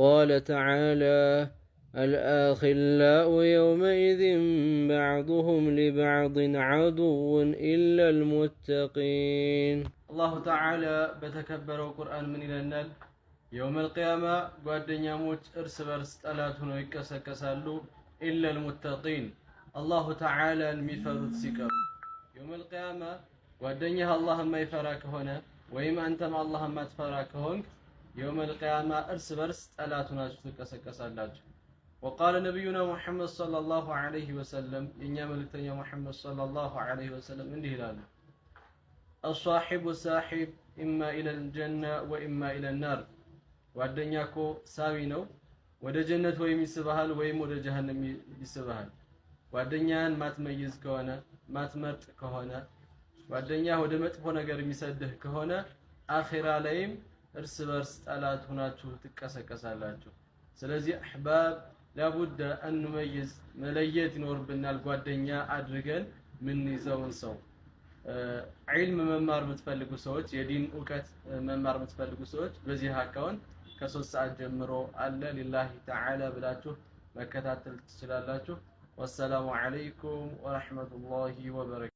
قال تعالى الآخلاء يومئذ بعضهم لبعض عدو إلا المتقين. الله تعالى بتكبر القرآن من إلى يوم القيامة قادنيا موت ارس برس تلاتون ويكسكسالو إلا المتقين الله تعالى المفرد سكر يوم القيامة قادنيا الله ما يفراك هنا وإما أنت ما الله ما تفراك هون يوم القيامة ارس برس تلاتون ويكسكسالو. وقال نبينا محمد صلى الله عليه وسلم إن يملكتني محمد صلى الله عليه وسلم من هلاله الصاحب ساحب إما إلى الجنة وإما إلى النار. ጓደኛ እኮ ሳቢ ነው ወደ ጀነት ወይም ይስብሃል ወይም ወደ ጀሃነም ይስብሃል። ጓደኛን ማትመይዝ ከሆነ ማትመርጥ ከሆነ ጓደኛ ወደ መጥፎ ነገር የሚሰድህ ከሆነ አኺራ ላይም እርስ በርስ ጠላት ሆናችሁ ትቀሰቀሳላችሁ። ስለዚህ አህባብ لابد أن نميز መለየት ይኖርብናል ጓደኛ አድርገን ምን ይዘውን ሰው ዒልም መማር የምትፈልጉ ሰዎች የዲን ዕውቀት መማር የምትፈልጉ ሰዎች በዚህ አካውንት ከ3 ሰዓት ጀምሮ አለ ሊላሂ ተዓላ ብላችሁ መከታተል ትችላላችሁ። ወሰላሙ አለይኩም ወራህመቱላሂ ወበረካቱ።